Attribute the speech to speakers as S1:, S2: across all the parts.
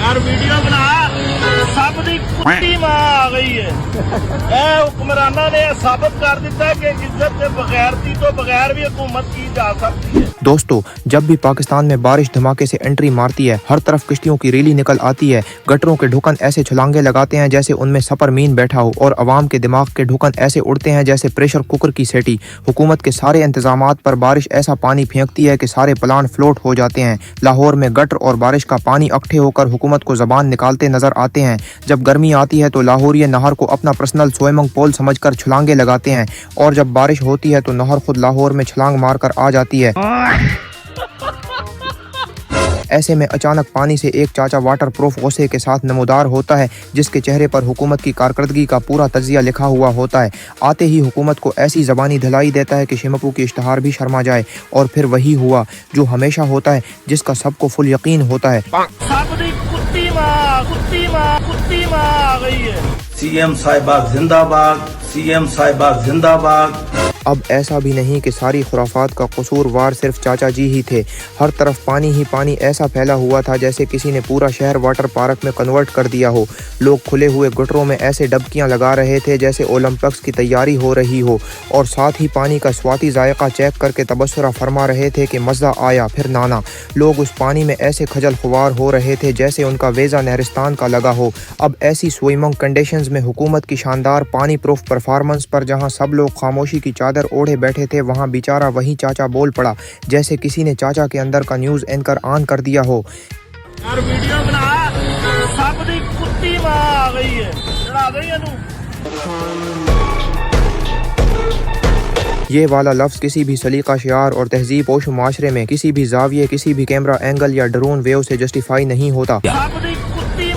S1: यार वीडियो बना सब दी कुत्ती मां आ गई है। हुक्मराना ने साबित कर दिता है कि इज्जत के बगैरती तो बगैर भी हुकूमत की जा सकती है।
S2: दोस्तों, जब भी पाकिस्तान में बारिश धमाके से एंट्री मारती है, हर तरफ किश्तियों की रैली निकल आती है। गटरों के ढुकन ऐसे छलांगे लगाते हैं जैसे उनमें सपर मीन बैठा हो, और अवाम के दिमाग के ढुकन ऐसे उड़ते हैं जैसे प्रेशर कुकर की सेटी। हुकूमत के सारे इंतजामात पर बारिश ऐसा पानी फेंकती है कि सारे प्लान फ्लोट हो जाते हैं। लाहौर में गटर और बारिश का पानी इकट्ठे होकर हुकूमत को जबान निकालते नजर आते हैं। जब गर्मी आती है तो लाहौरिये नहर को अपना पर्सनल स्विमिंग पूल समझकर छलांगे लगाते हैं, और जब बारिश होती है तो नहर खुद लाहौर में छलांग मारकर आ जाती है। ऐसे में अचानक पानी से एक चाचा वाटर प्रूफ गुस्से के साथ नमूदार होता है, जिसके चेहरे पर हुकूमत की कारकर्दगी का पूरा तजिया लिखा हुआ होता है। आते ही हुकूमत को ऐसी जबानी धलाई देता है कि शिमपू की इश्तहार भी शर्मा जाए। और फिर वही हुआ जो हमेशा होता है, जिसका सबको फुल यकीन होता है।
S1: कुत्ती मां आ गई है।
S3: सीएम साहिबा जिंदाबाद, सीएम साहिबा जिंदाबाद।
S2: अब ऐसा भी नहीं कि सारी खुराफात का कसूरवार सिर्फ चाचा जी ही थे। हर तरफ पानी ही पानी ऐसा फैला हुआ था जैसे किसी ने पूरा शहर वाटर पार्क में कन्वर्ट कर दिया हो। लोग खुले हुए गटरों में ऐसे डबकियां लगा रहे थे जैसे ओलंपिक्स की तैयारी हो रही हो, और साथ ही पानी का स्वाति जायका चेक करके तबसरा फरमा रहे थे कि मज़ा आया फिर नाना। लोग उस पानी में ऐसे खजल खुवार हो रहे थे जैसे उनका वीज़ा नहरिस्तान का लगा हो। अब ऐसी स्विमिंग कंडीशंस में हुकूमत की शानदार पानी प्रूफ परफॉर्मेंस पर जहां सब लोग खामोशी की चादर ओढ़े बैठे थे, वहां बेचारा वही चाचा बोल पड़ा जैसे किसी ने चाचा के अंदर का न्यूज़ एंकर ऑन कर दिया हो।
S1: यार वीडियो बना सब दी कुत्ती मां आ गई है। चढ़ा गई
S2: ये वाला लफ्ज़ किसी भी सलीका शियार और तहजीब पोश माशरे में किसी भी जाविये, किसी भी कैमरा एंगल या ड्रोन वेव से जस्टिफाई नहीं होता। कुत्ती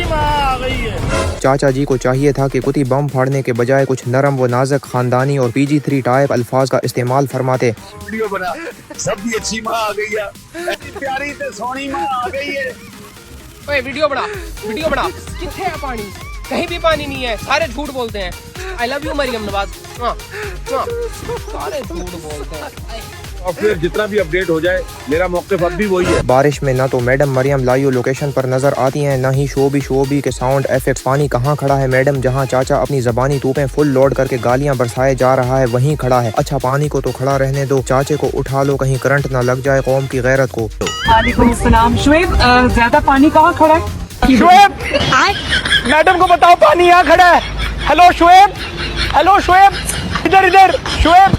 S2: मां आ गई है। चाचा जी को चाहिए था कि कुत्ती बम फाड़ने के बजाय कुछ नरम व नाजुक खानदानी और PG-3 टाइप अल्फाज का इस्तेमाल फरमाते।
S3: वीडियो बना सब दी अच्छी मां आ गई है, ऐसी प्यारी ते सोहनी मां आ गई है।
S4: ओए वीडियो बना किथे है पानी? कहीं भी पानी नहीं है, सारे झूठ बोलते हैं। I love you Maryam Nawaz. सारे झूठ बोलते हैं।
S5: और फिर जितना भी अपडेट हो जाए, मेरा मौक़िफ़ अब भी वही है।
S2: बारिश में ना तो मैडम मरियम लाइव लोकेशन पर नजर आती हैं, ना ही शोबी के साउंड इफेक्ट्स। पानी कहाँ खड़ा है मैडम? जहाँ चाचा अपनी जबानी तूपें फुल लोड करके गालियां बरसाए जा रहा है वहीं खड़ा है। अच्छा, पानी को तो खड़ा रहने दो, चाचे को उठा लो, कहीं करंट ना लग जाए कौम की गैरत को।
S6: वालेकुम अस्सलाम। शुएब, ज्यादा पानी कहाँ खड़ा है?
S4: शुएब, मैडम को बताओ पानी यहाँ खड़ा है। हेलो शुएब, इधर शुएब।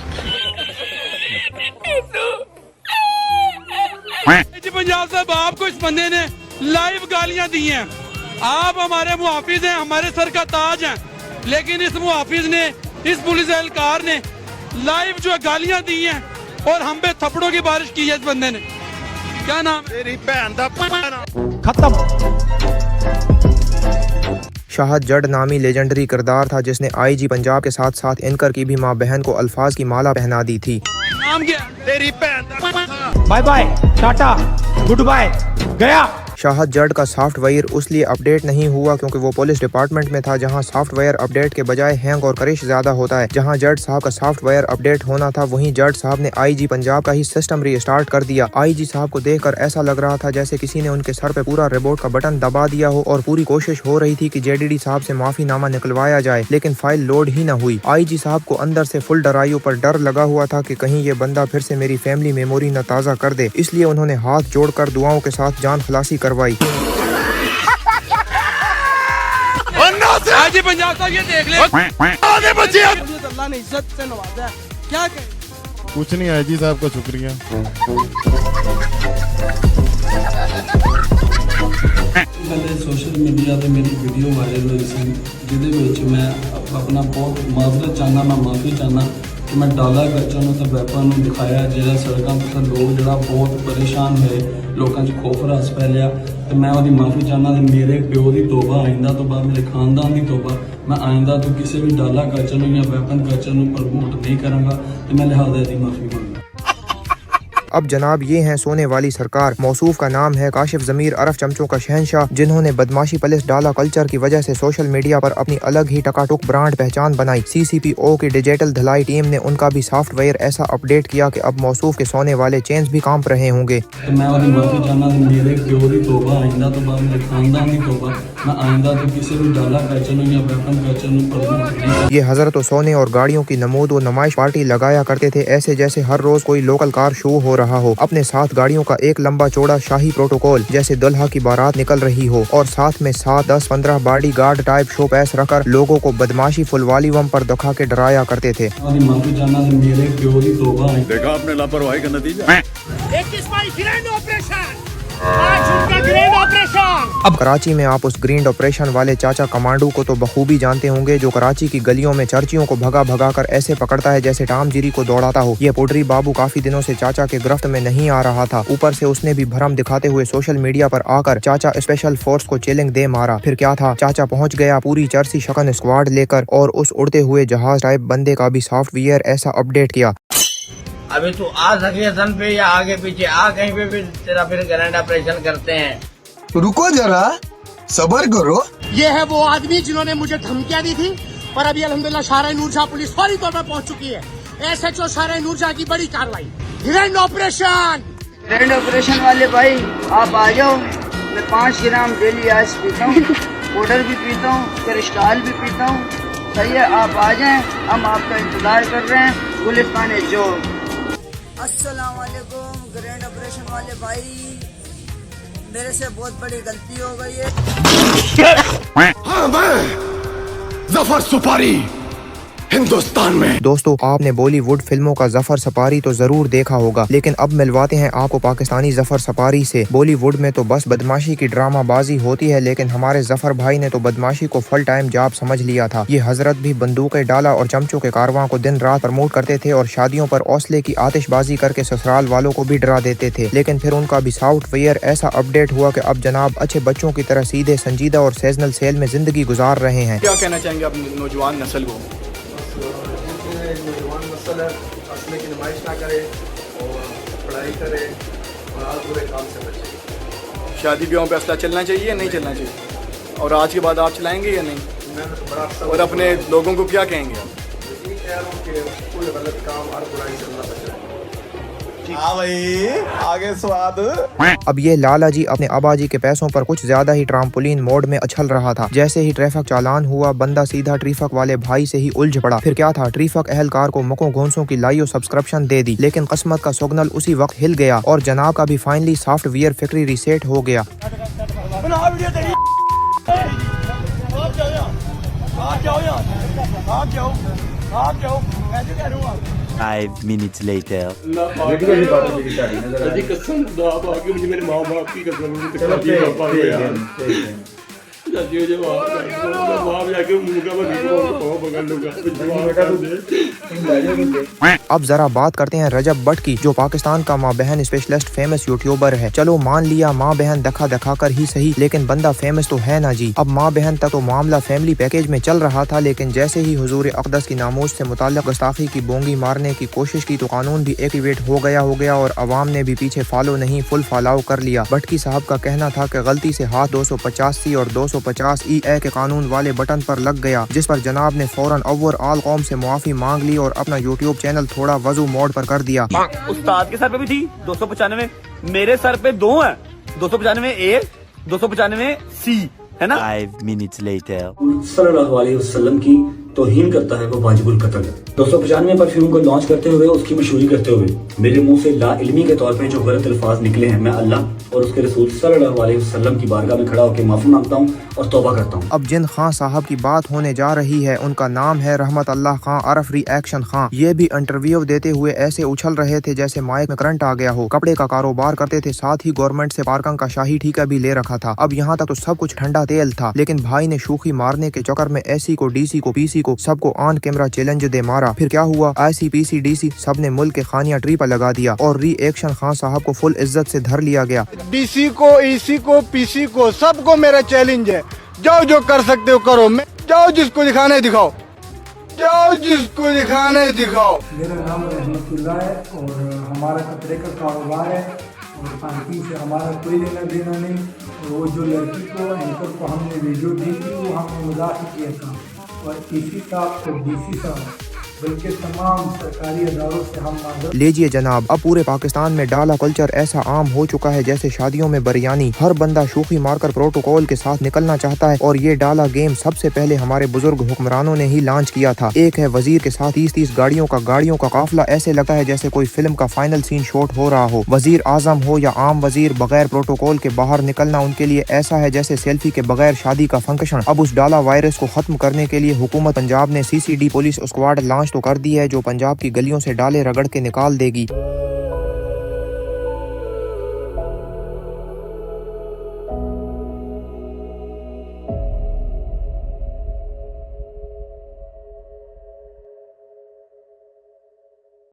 S7: पंजाब साहब, आपको इस बंदे ने लाइव गालियां दी हैं। आप हमारे मुहाफिज हैं, हमारे सर का ताज हैं, लेकिन इस मुहाफिज ने, इस पुलिस एहलकार ने लाइव जो गालियां दी हैं और हम पे थप्पड़ों की बारिश की है। इस बंदे ने क्या नाम?
S1: तेरी भैन दा
S4: खत्म।
S2: शाहद जड नामी लेजेंडरी किरदार था जिसने IG पंजाब के साथ साथ एंकर की भी माँ बहन को अल्फाज की माला पहना दी थी।
S7: नाम क्या?
S1: तेरी भैन दा
S4: bye bye, tata, good bye, गया।
S2: शाहद जड का सॉफ्टवेयर उसलिए अपडेट नहीं हुआ क्योंकि वो पुलिस डिपार्टमेंट में था, जहां सॉफ्टवेयर अपडेट के बजाय हैंग और क्रिश ज्यादा होता है। जहां जड साहब का सॉफ्टवेयर अपडेट होना था, वहीं जड साहब ने IG पंजाब का ही सिस्टम रीस्टार्ट कर दिया। IG साहब को देखकर ऐसा लग रहा था जैसे किसी ने उनके सर पे पूरा रिमोट का बटन दबा दिया हो, और पूरी कोशिश हो रही थी कि JDD साहब से माफीनामा निकलवाया जाए, लेकिन फाइल लोड ही न हुई। IG साहब को अंदर से फुल डराइयों पर डर लगा हुआ था कि कहीं ये बंदा फिर से मेरी फैमिली मेमोरी न ताज़ा कर दे, इसलिए उन्होंने हाथ जोड़कर दुआओं के साथ जान खलासी करवाई।
S7: आज पंजाब साहब ये देख ले, आधे बच्चे अल्लाह ने इज्जत से नवाजा है। क्या कहें?
S5: कुछ नहीं, IG साहब का शुक्रिया।
S8: सोशल मीडिया पे मेरी वीडियो वायरल हुई सी, जिहदे विच मैं अपना बहुत माजरत चाहना, मैं माफ़ी चाहना कि मैं डाला कल्चर नूं ते वैपन नूं दिखाया, जिहड़ा सड़कों पर लोग जिहड़ा बहुत परेशान हुए, लोगों च खौफ रस फैलिया, तो मैं वही माफ़ी चाहना। मेरे प्यो की तोबा, आइंदा तोबा, मेरे खानदान की तोबा, मैं आइंदा तो किसी भी डाला कल्चर या वैपन कल्चर प्रमोट नहीं करांगा, तो मैं लिहाजा दी माफ़ी मांगदा।
S2: अब जनाब ये हैं सोने वाली सरकार। मौसूफ का नाम है काशिफ ज़मीर अरफ चमचों का शहंशाह, जिन्होंने बदमाशी पुलिस डाला कल्चर की वजह से सोशल मीडिया पर अपनी अलग ही टकाटुक ब्रांड पहचान बनाई। CCPO की डिजिटल धलाई टीम ने उनका भी सॉफ्टवेयर ऐसा अपडेट किया कि अब मौसूफ के सोने वाले चेन्स भी कांप रहे होंगे।
S8: तो मैं और माफी चाहना मेरे प्योर ही तोबा, आइंदा तो बाद मेरे खानदान ही तोबा, मैं आइंदा तो किसी भी डाला पहचानूं या वेपन पहचानूं पर
S2: ये हजरत सोने और गाड़ियों की नमूद व नुमाइश पार्टी लगाया करते थे, ऐसे जैसे हर रोज कोई लोकल कार शो हो रहा हो। अपने साथ गाड़ियों का एक लंबा चौड़ा शाही प्रोटोकॉल, जैसे दुल्हा की बारात निकल रही हो, और साथ में 7, 10, 15 बॉडी गार्ड टाइप शो पैस रखकर लोगों को बदमाशी फुल वॉल्यूम पर दिखा के डराया करते थे।
S8: माफी चाहना मेरे प्योर ही तोबा।
S3: देखा आपने लापरवाही का नतीजा।
S2: अब कराची में आप उस ग्रीन ऑपरेशन वाले चाचा कमांडो को तो बखूबी जानते होंगे, जो कराची की गलियों में चर्चियों को भगा भगा कर ऐसे पकड़ता है जैसे टाम जीरी को दौड़ाता हो। ये पोडरी बाबू काफी दिनों से चाचा के गिरफ्त में नहीं आ रहा था, ऊपर से उसने भी भरम दिखाते हुए सोशल मीडिया पर आकर चाचा स्पेशल फोर्स को चैलेंज दे मारा। फिर क्या था, चाचा पहुंच गया पूरी चर्ची शकन स्क्वाड लेकर और उस उड़ते हुए जहाज टाइप बंदे का भी सॉफ्टवेयर ऐसा अपडेट किया।
S9: अभी तू आ सके सन पे या आगे पीछे आ, कहीं पे भी तेरा फिर ग्रैंड ऑपरेशन करते हैं।
S10: रुको जरा, सबर करो।
S11: ये है वो आदमी जिन्होंने मुझे धमकियां दी थी, पर अभी अल्हम्दुलिल्लाह शाहरा नूरजहां पुलिस फौरी तौर पर पहुंच चुकी है। SHO शाहरा नूरजहां की बड़ी कार्रवाई, ग्रैंड ऑपरेशन वाले भाई आप आ जाओ। मैं 5 ग्राम डेली आइस पीता हूँ, पाउडर भी पीता हूँ, क्रिस्टल भी पीता हूँ। सही है, आप आ जाएं, हम आपका इंतजार कर रहे हैं गुलिस्तान जो।
S12: अस्सलाम वालेकुम ग्रैंड ऑपरेशन वाले भाई, मेरे से बहुत बड़ी गलती हो गई है।
S10: हाँ मैं जफर सुपारी हिंदुस्तान में।
S2: दोस्तों, आपने बॉलीवुड फिल्मों का जफर सपारी तो जरूर देखा होगा, लेकिन अब मिलवाते हैं आपको पाकिस्तानी जफर सपारी से। बॉलीवुड में तो बस बदमाशी की ड्रामाबाजी होती है, लेकिन हमारे जफर भाई ने तो बदमाशी को फुल टाइम जॉब समझ लिया था। ये हजरत भी बंदूकें डाला और चमचों के कारवां को दिन रात प्रमोट करते थे और शादियों पर औसले की आतिशबाजी करके ससुराल वालों को भी डरा देते थे। लेकिन फिर उनका भी सॉफ्टवेयर ऐसा अपडेट हुआ कि अब जनाब अच्छे बच्चों की तरह सीधे संजीदा और सीजनल सेल में जिंदगी गुजार रहे हैं।
S13: क्या कहना चाहेंगे आप नौजवान नस्ल को? नौजवान नस्ल असले की नुमाइश ना करे और पढ़ाई करे और आज बुरे काम से बचे। शादी ब्याहों पे असला चलना चाहिए या नहीं चलना चाहिए? और आज के बाद आप चलाएंगे या नहीं? और अपने लोगों को क्या कहेंगे आप? यही कह रहा हूँ कि कोई गलत काम और बुराई से अल्लाह बचाए। हाँ भाई, आगे स्वाद।
S2: अब ये लाला जी अपने अबाजी के पैसों पर कुछ ज्यादा ही ट्राम्पोलिन मोड में उछल रहा था। जैसे ही ट्रैफिक चालान हुआ, बंदा सीधा ट्रैफिक वाले भाई से ही उलझ पड़ा। फिर क्या था, ट्रैफिक अहलकार को मकों घोंसों की लाइयो सब्सक्रिप्शन दे दी, लेकिन किस्मत का सिग्नल उसी वक्त हिल गया और जनाब का भी फाइनली सॉफ्टवेयर फैक्ट्री रीसेट हो गया।
S14: 5 minutes later.
S13: मुझे मेरे माँ बाप की कसम
S2: अब जरा बात करते हैं रजब भट्ट की, जो पाकिस्तान का माँ बहन स्पेशलिस्ट फेमस यूट्यूबर है। चलो मान लिया माँ बहन दिखा कर ही सही, लेकिन बंदा फेमस तो है ना जी। अब माँ बहन तक तो मामला फैमिली पैकेज में चल रहा था, लेकिन जैसे ही हुजूर अक़दस की नामूस से मुताल्लिक़ गुस्ताखी की बोंगी मारने की कोशिश की तो कानून भी एक्टिवेट हो गया और अवाम ने भी पीछे फॉलो नहीं फुल फॉलो कर लिया। भट्टी साहब का कहना था कि गलती से हाथ 250C और 250 EA के कानून वाले बटन पर लग गया, जिस पर जनाब ने फौरन ओवरऑल कौम से माफी मांग ली और अपना यूट्यूब चैनल थोड़ा वजू मोड पर कर दिया।
S15: उस्ताद के सर पे भी थी 295, मेरे सर पे 2 है, 295A 295C, है ना?
S14: 5 minutes later.
S8: सल्लल्लाहु अलैहि वसल्लम की तौहीन करता है वो वाजिबुल कत्ल है। 295 परफ्यूम को लॉन्च करते हुए उसकी मशहूरी करते हुए मेरे मुंह से ला इल्मी के तौर पे जो गलत अल्फाज निकले हैं, मैं अल्लाह और उसके रसूल सल्लल्लाहु अलैहि वसल्लम की बारगाह में खड़ा होकर माफी मांगता हूँ और तौबा करता हूँ।
S2: अब जिन खान साहब की बात होने जा रही है, उनका नाम है रहमत अल्लाह खान अरफ रिएक्शन खान। ये भी इंटरव्यू देते हुए ऐसे उछल रहे थे जैसे माइक में करंट आ गया हो। कपड़े का कारोबार करते थे, साथ ही गवर्नमेंट से पार्किंग का शाही ठेका भी ले रखा था। अब यहाँ तक तो सब कुछ ठंडा तेल था, लेकिन भाई ने शूखी मारने के चक्कर में एसी को, डीसी को, पीसी को, सबको ऑन कैमरा चैलेंज दे मारा। फिर क्या हुआ, आईसी, पीसी, डीसी सब ने मुल्क के खानिया ट्री पर लगा दिया और रिएक्शन खान साहब को फुल इज्जत से धर लिया गया।
S16: डीसी को, ईसी को, पीसी को, सबको मेरा चैलेंज है, जाओ जो कर सकते हो करो, जाओ जिसको दिखाने दिखाओ, जाओ जिसको दिखाने दिखाओ।
S17: मेरा नाम रहमतुल्लाह है और हम हमारा कपड़े का कारोबार है और खानगी से हमारा कोई लेना देना नहीं। और वो जो लड़की को एंकर को हमने वीडियो दी थी वो हमने मजाक किया था और इसी साहब को डीसी साहब बल्कि तमाम सरकारी अदारों से हम मांग।
S2: लीजिए जनाब, अब पूरे पाकिस्तान में डाला कल्चर ऐसा आम हो चुका है जैसे शादियों में बिरयानी। हर बंदा शोखी मारकर प्रोटोकॉल के साथ निकलना चाहता है और ये डाला गेम सबसे पहले हमारे बुजुर्ग हुक्मरानों ने ही लॉन्च किया था। एक है वजीर के साथ 30-30 गाड़ियों का काफिला, ऐसे लगता है जैसे कोई फिल्म का फाइनल सीन शॉट हो रहा हो। वजीर आजम हो या आम वजीर, बगैर प्रोटोकॉल के बाहर निकलना उनके लिए ऐसा है जैसे सेल्फी के बगैर शादी का फंक्शन। अब उस डाला वायरस को खत्म करने के लिए हुकूमत पंजाब ने CCD पुलिस स्क्वाड लॉन्च तो कर दी है जो पंजाब की गलियों से डाले रगड़ के निकाल देगी।